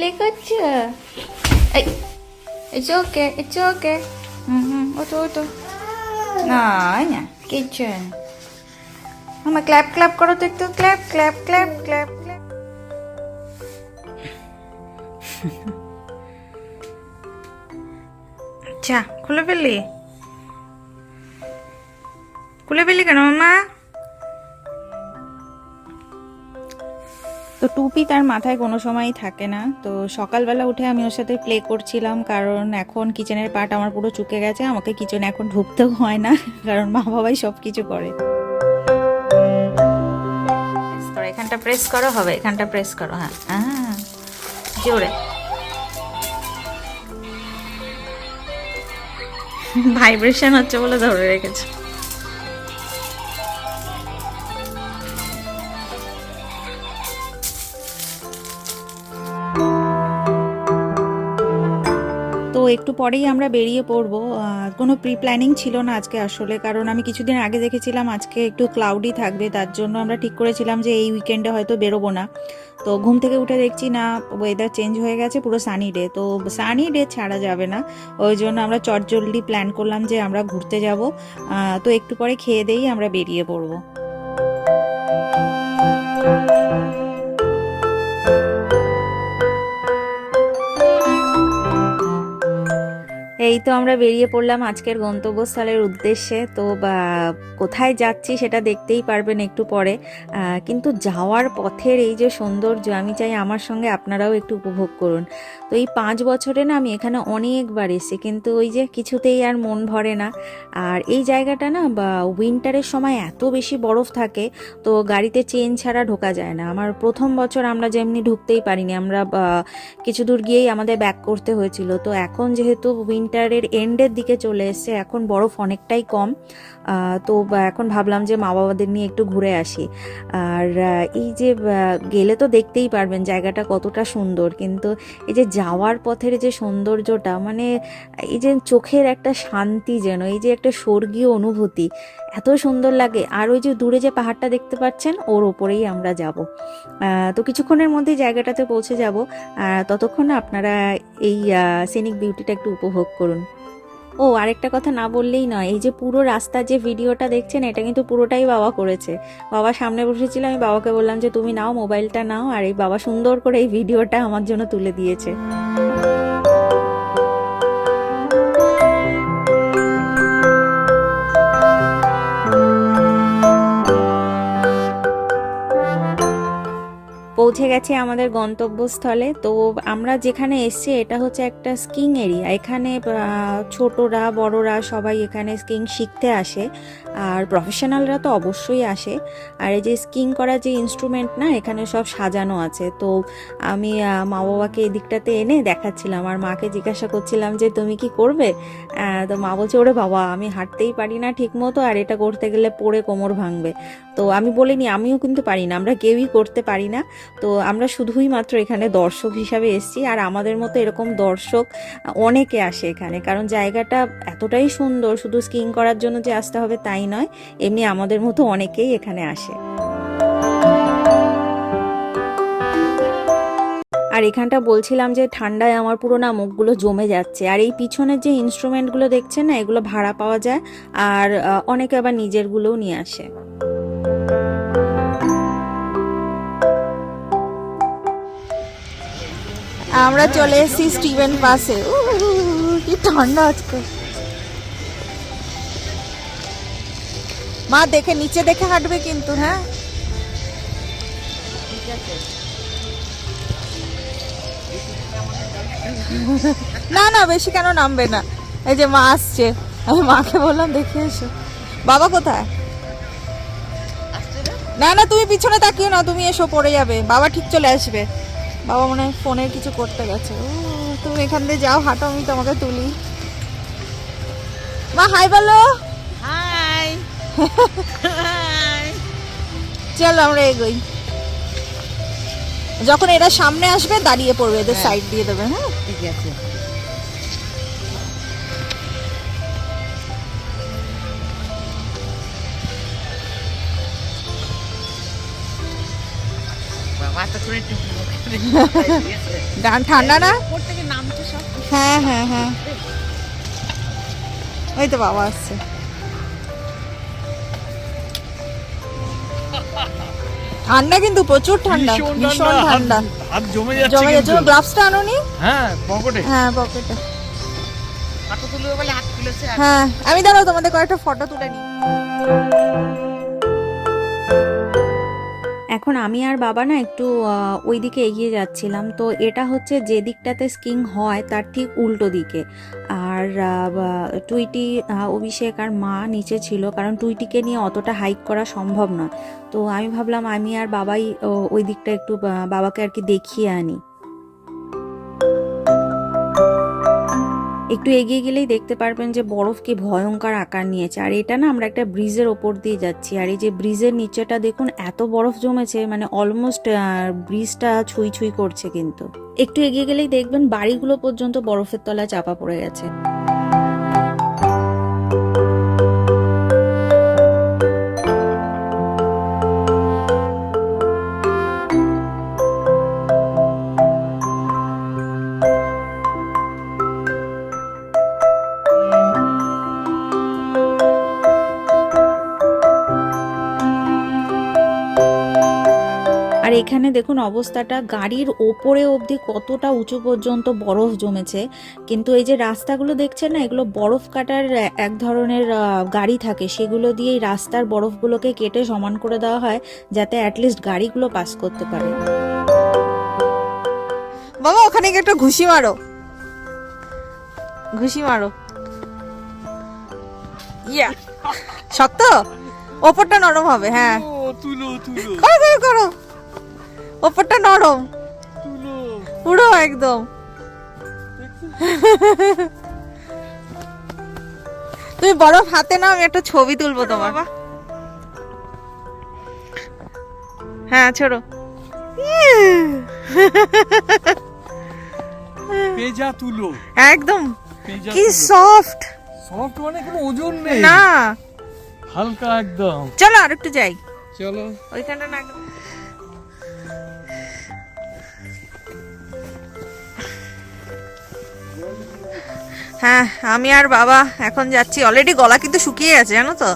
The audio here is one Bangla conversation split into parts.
প্লে করছো? এই, it's okay, it's okay. ওঠো ওঠো। না না কিচ্ছু না। মামা ক্ল্যাপ ক্ল্যাপ করো তো একটু, clap clap clap clap clap. আচ্ছা খুলে ফেললি? খুলে ফেললি কেন মামা? তো টুপি তার মাথায় কোনো সময়ই থাকে না। তো সকালবেলা উঠে আমি ওর সাথে প্লে করছিলাম, কারণ এখন কিচেনের পার্ট আমার পুরো চুকে গেছে, আমাকে কিচেনে এখন ঢুকতেও হয় না, কারণ মা বাবাই সব কিছু করে। এখানটা প্রেস করো, হবে এখানটা প্রেস করো। হ্যাঁ হ্যাঁ জোরে। ভাইব্রেশন হচ্ছে বলে ধরে রেখেছে। তো একটু পরেই আমরা বেরিয়ে পড়বো। কোনো প্রি প্ল্যানিং ছিল না আজকে আসলে, কারণ আমি কিছুদিন আগে দেখেছিলাম আজকে একটু ক্লাউডি থাকবে, তার জন্য আমরা ঠিক করেছিলাম যে এই উইকেন্ডে হয়তো বেরোবো না। তো ঘুম থেকে উঠে দেখছি না, ওয়েদার চেঞ্জ হয়ে গেছে, পুরো সানি ডে। তো সানি ডে ছাড়া যাবে না, ওই জন্য আমরা চটজলদি প্ল্যান করলাম যে আমরা ঘুরতে যাব। তো একটু পরে খেয়ে দেই আমরা বেরিয়ে পড়বো। এই তো আমরা বেরিয়ে পড়লাম আজকের গন্তব্যস্থলের উদ্দেশ্যে। তো কোথায় যাচ্ছি সেটা দেখতেই পারবেন একটু পরে, কিন্তু যাওয়ার পথের এই যে সৌন্দর্য, আমি চাই আমার সঙ্গে আপনারাও একটু উপভোগ করুন। তো এই 5 বছরে না আমি এখানে অনেকবার এসেছি, কিন্তু ওই যে কিছুতেই আর মন ভরে না। আর এই জায়গাটা না উইন্টারের সময় এত বেশি বরফ থাকে, তো গাড়িতে চেন ছাড়া ঢোকা যায় না। আমার প্রথম বছর আমরা যেমনি ঢুকতেই পারিনি, আমরা কিছু দূর গিয়েই আমাদের ব্যাক করতে হয়েছিল। তো এখন যেহেতু উইন্টারের এন্ডের দিকে চলে এসছে, এখন বরফ অনেকটাই কম। তো এখন ভাবলাম যে মা বাবাদের নিয়ে একটু ঘুরে আসি। আর এই যে গেলে তো দেখতেই পারবেন জায়গাটা কতটা সুন্দর, কিন্তু এই যে যাওয়ার পথের যে সৌন্দর্যটা, মানে এই যে চোখের একটা শান্তি, যেন এই যে একটা স্বর্গীয় অনুভূতি, এত সুন্দর লাগে। আর ওই যে দূরে যে পাহাড়টা দেখতে পাচ্ছেন, ওর ওপরেই আমরা যাব। তো কিছুক্ষণের মধ্যেই জায়গাটাতে পৌঁছে যাব। ততক্ষণ আপনারা এই সিনিক বিউটিটা একটু উপভোগ করুন। ও আরেকটা কথা না বললেই নয়, এই যে পুরো রাস্তার যে ভিডিওটা দেখছেন, এটা কিন্তু পুরোটাই বাবা করেছে। বাবা সামনে বসেছিল, আমি বাবাকে বললাম যে তুমি নাও, মোবাইলটা নাও, আর এই বাবা সুন্দর করে এই ভিডিওটা আমার জন্য তুলে দিয়েছে। পৌঁছে গেছে আমাদের গন্তব্যস্থলে। তো আমরা যেখানে এসছি এটা হচ্ছে একটা স্কিং এরিয়া। এখানে ছোটরা বড়রা সবাই এখানে স্কিং শিখতে আসে, আর প্রফেশনালরা তো অবশ্যই আসে। আর এই যে স্কিং করার যে ইনস্ট্রুমেন্ট না, এখানে সব সাজানো আছে। তো আমি মা বাবাকে এদিকটাতে এনে দেখাচ্ছিলাম, আর মাকে জিজ্ঞাসা করছিলাম যে তুমি কি করবে। তো মা বলছে ওরে বাবা, আমি হাঁটতেই পারি না ঠিক মতো, আর এটা করতে গেলে পড়ে কোমর ভাঙবে। তো আমি বলিনি, আমিও কিন্তু পারি না, আমরা কেউই করতে পারি না। তো আমরা শুধুই মাত্র এখানে দর্শক হিসাবে এসেছি, আর আমাদের মতো এরকম দর্শক অনেকে আসে এখানে, কারণ জায়গাটা এতটাই সুন্দর। শুধু স্কিং করার জন্য যে আসতে হবে তাই নয়, এমনি আমাদের মতো অনেকেই এখানে আসে। আর এখানটা বলছিলাম যে ঠান্ডায় আমার পুরো না মুখগুলো জমে যাচ্ছে। আর এই পিছনের যে ইনস্ট্রুমেন্টগুলো দেখছেন না, এগুলো ভাড়া পাওয়া যায়, আর অনেকে আবার নিজেরগুলোও নিয়ে আসে। আমরা চলে এসেছি স্টিভেন পাসে। কি ঠান্ডা আজকে। মা দেখে, নিচে দেখে হাঁটবে কিন্তু। হ্যাঁ না না, বেশি কেন নামবে না। এই যে মা আসছে, আমি মাকে বললাম দেখে এসো। বাবা কোথায়? না না, তুমি পিছনে তাকিও না, তুমি এসো, পড়ে যাবে। বাবা ঠিক চলে আসবে। বাবা মনে হয় ফোনের কিছু করতে গেছে। তুমি এখান দিয়ে যাও, হাঁটো, আমি তোমাকে তুলি। মা হাই বলো। হাই। চলো আমরা এগোই। যখন এরা সামনে আসবে দাঁড়িয়ে পড়বে, এদের সাইড দিয়ে দেবে। হ্যাঁ ঠিক আছে। বাবা তো করে ঠান্ডা না? উপর থেকে নামছে সব। হ্যাঁ হ্যাঁ হ্যাঁ, ওই তো বাবা আসছে। ঠান্ডা কিন্তু প্রচুর ঠান্ডা, ভীষণ ঠান্ডা। হাত জমে যাচ্ছে জমে যাচ্ছে। কিন্তু। গ্লাভসটা আনোনি? হ্যাঁ পকেটে। হ্যাঁ পকেটে। ফটো তুলবে বলে হাত তুলেছে। হ্যাঁ আমি দাঁড়াও তোমাদের কয়েকটা ফটো তুলে নিই। এখন আমি আর বাবা না একটু ওই দিকে এগিয়ে যাচ্ছিলাম। তো এটা হচ্ছে যে দিকটাতে স্কিং হয় তার ঠিক উল্টো দিকে। আর টুইটি, অভিষেক আর মা নিচে ছিল, কারণ টুইটিকে নিয়ে অতটা হাইক করা সম্ভব নয়। তো আমি ভাবলাম আমি আর বাবাই ওই দিকটা একটু বাবাকে আর কি দেখিয়ে আনি। একটু এগিয়ে গেলেই দেখতে পারবেন যে বরফ কি ভয়ঙ্কর আকার নিয়েছে। আর এটা না আমরা একটা ব্রিজের ওপর দিয়ে যাচ্ছি, আর এই যে ব্রিজের নিচেটা দেখুন এত বরফ জমেছে, মানে অলমোস্ট ব্রিজটা ছুঁই ছুঁই করছে। কিন্তু একটু এগিয়ে গেলেই দেখবেন বাড়িগুলো পর্যন্ত বরফের তলায় চাপা পড়ে গেছে। আর এখানে দেখুন অবস্থাটা, গাড়ির ওপরে অবধি কতটা উঁচু পর্যন্ত বরফ জমেছে। কিন্তু এই যে রাস্তাগুলো দেখছেন না, এগুলো বরফ কাটার এক ধরনের গাড়ি থাকে, সেগুলো দিয়ে এই রাস্তার বরফগুলোকে কেটে সমান করে দেওয়া হয়, যাতে অ্যাটলিস্ট গাড়িগুলো পাস করতে পারে। বাবা ওখানে গিয়ে একটা ঘুষি মারো, ঘুষি মারো। ইয়া শক্ত, ওপরটা নরম হবে। হ্যাঁ তুলো তুলো করো করো করো, ওপরটা নরম তুলো পুরো একদম। তুমি বরফ হাতে নাও, আমি একটা ছবি তুলবো তোমার। হ্যাঁ ছোড়ো। পেজা তুলো একদম পেজা কি তুলো। সফট। সফট মানে কোনো ওজন নেই, না হালকা একদম। চলো আর একটু যাই, চলো ওইখানটা না। হ্যাঁ আমি আর বাবা এখন যাচ্ছি। অলরেডি গলা কিন্তু শুকিয়ে গেছে জানো তো।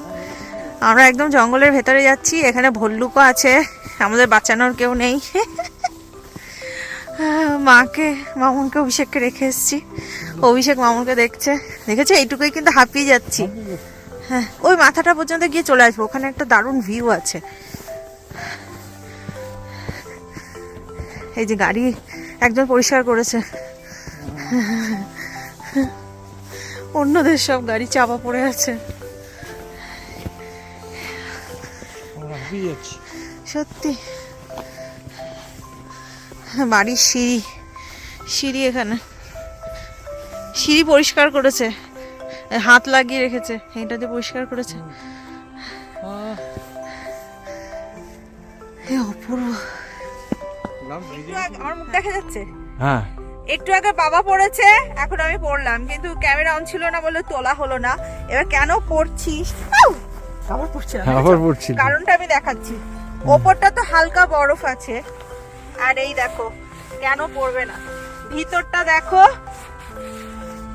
আমরা একদম জঙ্গলের ভেতরে যাচ্ছি, এখানে ভল্লুকও আছে, আমাদের বাঁচানোর কেউ নেই। মাকে, মামুনকে, অভিষেককে রেখে এসেছি। অভিষেক মামুনকে দেখছে, দেখেছে এইটুকুই কিন্তু হাঁপিয়ে যাচ্ছি। হ্যাঁ ওই মাথাটা পর্যন্ত গিয়ে চলে আসবো, ওখানে একটা দারুণ ভিউ আছে। এই যে গাড়ি একজন পরিষ্কার করেছে, অন্যদের সব গাড়ি চাপা পড়ে আছে। সত্যি বাড়ির সিঁড়ি, সিঁড়ি এখানে সিঁড়ি পরিষ্কার করেছে, হাত লাগিয়ে রেখেছে, এটা দিয়ে পরিষ্কার করেছে। অপূর্ব। আমার মুখ দেখা যাচ্ছে? হ্যাঁ একটু আগে বাবা পড়েছে, এখন আমি পড়লাম, কিন্তু ক্যামেরা অন ছিল না বলে তোলা হলো না। এবার কেন পড়ছিস? আবার পড়ছি না, আবার পড়ছি। কারণটা আমি দেখাচ্ছি। ওপরটা তো হালকা বরফ আছে, আর এই দেখো কেন পড়বে না, ভিতরটা দেখো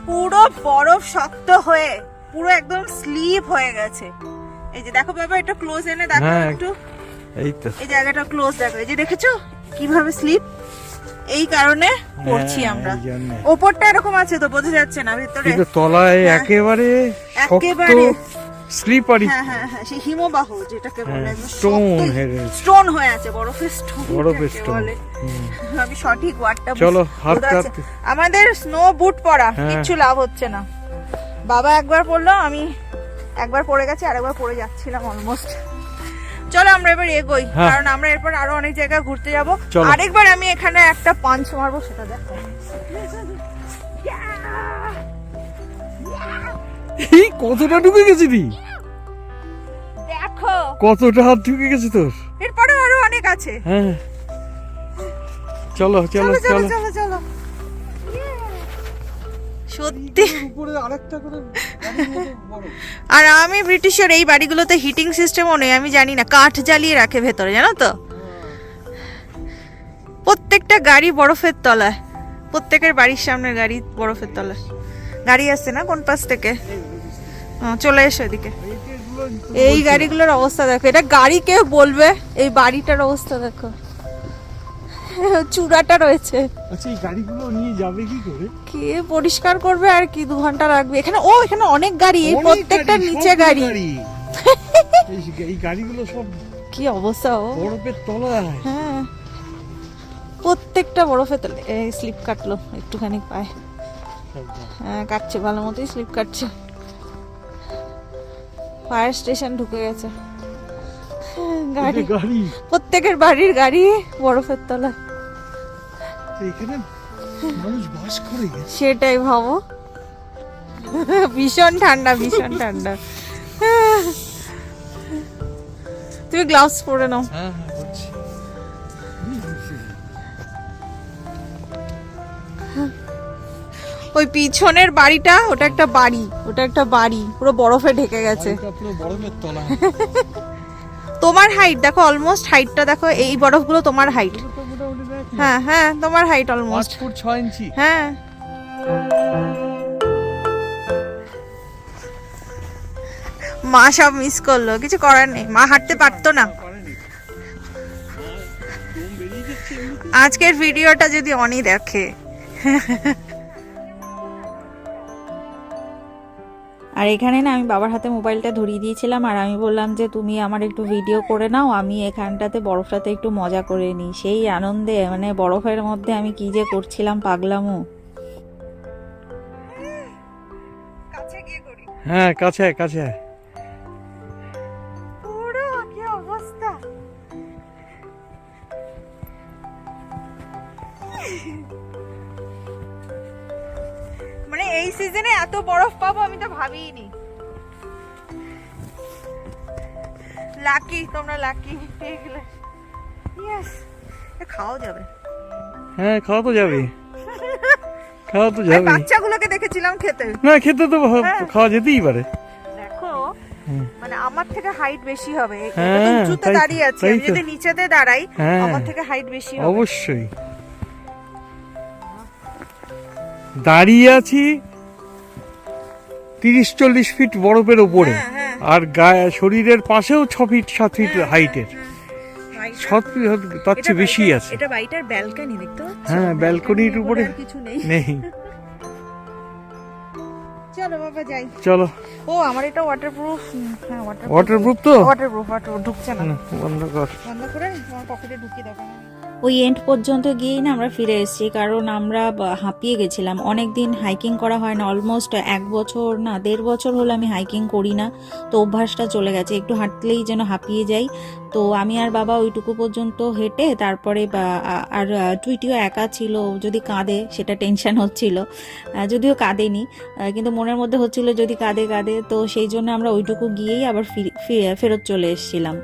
পুরো বরফ শক্ত হয়ে পুরো একদম স্লিপ হয়ে গেছে। এই যে দেখো বাবা, এটা ক্লোজ এনে দেখো একটু, এই তো এই জায়গাটা ক্লোজ দেখো, এই যে দেখেছো কিভাবে স্লিপ। এই কারণে পড়ছি আমরা। ওপরটা এরকম আছে তো বোঝা যাচ্ছে না, ভিতরে কিন্তু তলায় একেবারে শক্ত স্লিপারি। হ্যাঁ হ্যাঁ হ্যাঁ, সেই হিমবাহ যেটাকে বলে, স্টোন হয়ে আছে, বরফের স্টোন, বরফের স্টোন। বলে। আমি সঠিক ওয়ার্ডটা চলো হাত কাট। আমাদের স্নো বুট পরা, কিচ্ছু লাভ হচ্ছে না। বাবা একবার পড়লো, আমি একবার পড়ে গেছি, আরেকবার পড়ে যাচ্ছিলাম অলমোস্ট। চলো আমরা এবার এগোই, কারণ আমরা এরপর আরো অনেক জায়গায় ঘুরতে যাব। আরেকবার আমি এখানে একটা পাঞ্চ মারবো, সেটা দেখো। এই কতটা ঢুকে গেছিলি, দেখো কতটা হাত ঢুকে গেছে তোর। এরপরে আরো অনেক আছে। হ্যাঁ চলো চলো চলো চলো চলো চলো। সত্যি। উপরে আরেকটা করে। আর আমি ব্রিটিশের এই বাড়িগুলোতে হিটিং সিস্টেমও নেই, আমি জানি না, কাঠ জ্বালিয়ে রাখে ভেতরে, জানো তো। প্রত্যেকটা গাড়ি বরফের তলায়, প্রত্যেকের বাড়ির সামনের গাড়ি বরফের তলায়। গাড়ি আসছে না কোন পাশ থেকে? চলে এসো এদিকে। এই গাড়িগুলোর অবস্থা দেখো, এটা গাড়ি কে বলবে, এই বাড়িটার অবস্থা দেখো, চূড়াটা রয়েছে। আচ্ছা এই গাড়িগুলো নিয়ে যাবে কি করে? কে পরিষ্কার করবে আর কি, 2 ঘন্টা লাগবে। এখানে এখানে অনেক গাড়ি, এই প্রত্যেকটা নিচে গাড়ি। এই গাড়িগুলো সব কি অবস্থা বরফের তলায়। হ্যাঁ, প্রত্যেকটা বরফের তলায়। এই স্লিপ কাটলো একটুখানি পায়। হ্যাঁ কাটছে, ভালো মতোই স্লিপ কাটছে। ফায়ার স্টেশন ঢুকে গেছে। গাড়ি, প্রত্যেকের বাড়ির গাড়ি বরফের তলায়। এখানে মানুষ বাস করে। সেটাই ভাবো, ভীষণ ঠান্ডা, ভীষণ ঠান্ডা। তুমি গ্লাভস পরে নাও। হ্যাঁ হ্যাঁ করছি। ওই পিছনের বাড়িটা, ওটা একটা বাড়ি, ওটা একটা বাড়ি পুরো বরফে ঢেকে গেছে। পুরো বরফের তলায়। তোমার হাইট দেখো, অলমোস্ট হাইটটা দেখো, এই বরফগুলো তোমার হাইট। হ্যাঁ হ্যাঁ, তোমার হাইট অলমোস্ট 5 ফুট 6 ইঞ্চি। হ্যাঁ। মা সব মিস করলো, কিছু করার নেই, মা হাঁটতে পারতো না। আজকের ভিডিওটা যদি অনি দেখে। আর এখানে না আমি বাবার হাতে মোবাইলটা ধরিয়ে দিয়েছিলাম, আর আমি বললাম যে তুমি আমার একটু ভিডিও করে নাও, আমি এখানটাতে বরফটাতে একটু মজা করে নিই। সেই আনন্দে মানে বরফের মধ্যে আমি কি যে করছিলাম পাগলামো। হ্যাঁ কাছে কাছে। পুরো কি অবস্থা, মানে এই সিজনে এত বরফ পাবো আমি তো ভাবিনি। লাকি, তোমরা লাকি পেয়ে গেলে। ইয়েস, খাওয়া যাবে। হ্যাঁ খাওয়া তো যাবে, খাওয়া তো আর যাবে। বাচ্চাগুলোকে দেখেছিলাম খেতে। না খেতে তো খাওয়া যেতেই পারে। দেখো মানে আমার থেকে হাইট বেশি হবে, এটা হ্যাঁ, তো উঁচুতে তাই তো, দাঁড়িয়ে আছে, তাই আমি তো। যদি নিচেতে দাঁড়াই হ্যাঁ, আমার থেকে হাইট বেশি হবে। অবশ্যই। দাঁড়িয়ে আছি 30-40 ফিট বরফের ওপরে, হ্যাঁ, হ্যাঁ। আর গায়ে শরীরের পাশেও 6 ফিট 7 ফিট হাইটের। বাড়িটা- 7 ফিট তার এটা চেয়ে বেশি বাড়িটার- আছে। এটা বাড়িটার ব্যালকনি, দেখতে পাচ্ছ? হ্যাঁ, ব্যালকনির উপরে আর কিছু নেই। নেই। চলো বাবা যাই। চলো। ও আমার এটা ওয়াটারপ্রুফ। হ্যাঁ ওয়াটারপ্রুফ তো? ওয়াটারপ্রুফ ঢুকছে না। বন্ধ কর। বন্ধ করে তোমার পকেটে ঢুকিয়ে দাও। ওই এন্ড পর্যন্ত গিয়েই না আমরা ফিরে এসেছি, কারণ আমরা হাঁপিয়ে গেছিলাম। অনেক দিন হাইকিং করা হয় না, অলমোস্ট 1 বছর না 1.5 বছর হলো আমি হাইকিং করি না, তো অভ্যাসটা চলে গেছে, একটু হাঁটলেই যেন হাঁপিয়ে যাই। তো আমি আর বাবা ওইটুকু পর্যন্ত হেঁটে তারপরে আর টুইটিও একা ছিল, যদি কাঁদে সেটা টেনশন হচ্ছিল, যদিও কাঁদেনি, কিন্তু মনের মধ্যে হচ্ছিল যদি কাঁদে কাঁদে, তো সেই জন্য আমরা ওইটুকু গিয়েই আবার ফেরত চলে এসেছিলাম।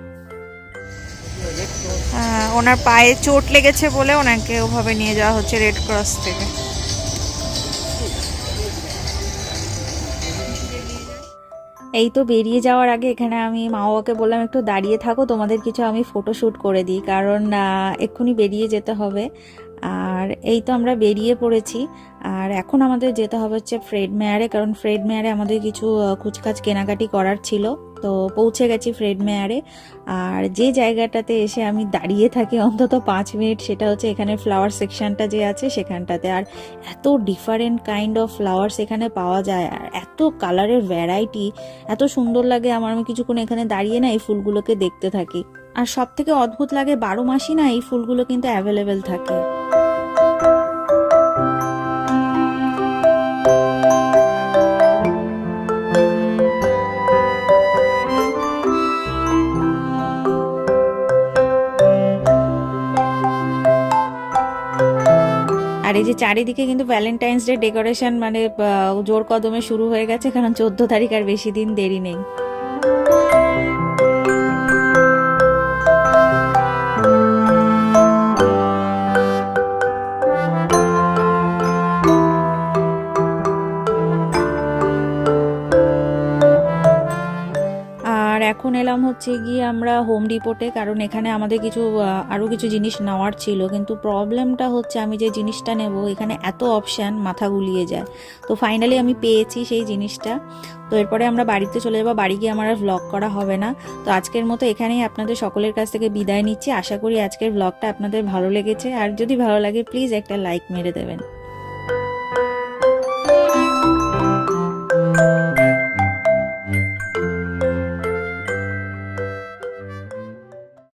ওনার পায়ে চোট লেগেছে বলে ওনাকে ওভাবে নিয়ে যাওয়া হচ্ছে রেড ক্রস থেকে। এই তো বেরিয়ে যাওয়ার আগে এখানে আমি মা বাবাকে বললাম একটু দাঁড়িয়ে থাকো, তোমাদের কিছু আমি ফটোশ্যুট করে দিই, কারণ এক্ষুনি বেরিয়ে যেতে হবে। আর এই তো আমরা বেরিয়ে পড়েছি, আর এখন আমাদের যেতে হবে হচ্ছে ফ্রেড মেয়ারে, কারণ ফ্রেড মেয়ারে আমাদের কিছু কুচকাচ কেনাকাটি করার ছিল। তো পৌঁছে গেছি ফ্রেড মেয়ারে। আর যে জায়গাটাতে এসে আমি দাঁড়িয়ে থাকি অন্তত 5 মিনিট, সেটা হচ্ছে এখানে ফ্লাওয়ার সেকশনটা যে আছে সেখানটাতে। আর এত ডিফারেন্ট কাইন্ড অফ ফ্লাওয়ার্স এখানে পাওয়া যায়, আর এত কালারের ভ্যারাইটি, এত সুন্দর লাগে আমার। আমি কিছুক্ষণ এখানে দাঁড়িয়ে না এই ফুলগুলোকে দেখতে থাকি। আর সব থেকে অদ্ভুত লাগে 12 মাসই না এই ফুলগুলো কিন্তু অ্যাভেলেবেল থাকে। আর এই যে চারিদিকে কিন্তু ভ্যালেন্টাইন্স ডে ডেকোরেশন মানে জোর কদমে শুরু হয়ে গেছে, কারণ 14 তারিখ আর বেশি দিন দেরি নেই। আর এখন এলাম হচ্ছে গিয়ে আমরা হোম ডিপোতে, কারণ এখানে আমাদের কিছু আরও কিছু জিনিস নেওয়ার ছিল, কিন্তু প্রবলেমটা হচ্ছে আমি যে জিনিসটা নেব এখানে এত অপশান মাথা গুলিয়ে যায়। তো ফাইনালি আমি পেয়েছি সেই জিনিসটা। তো এরপরে আমরা বাড়িতে চলে যাবো, বাড়ি গিয়ে আমার আর ভ্লগ করা হবে না। তো আজকের মতো এখানেই আপনাদের সকলের কাছ থেকে বিদায় নিচ্ছি। আশা করি আজকের ভ্লগটা আপনাদের ভালো লেগেছে, আর যদি ভালো লাগে প্লিজ একটা লাইক মেরে দেবেন।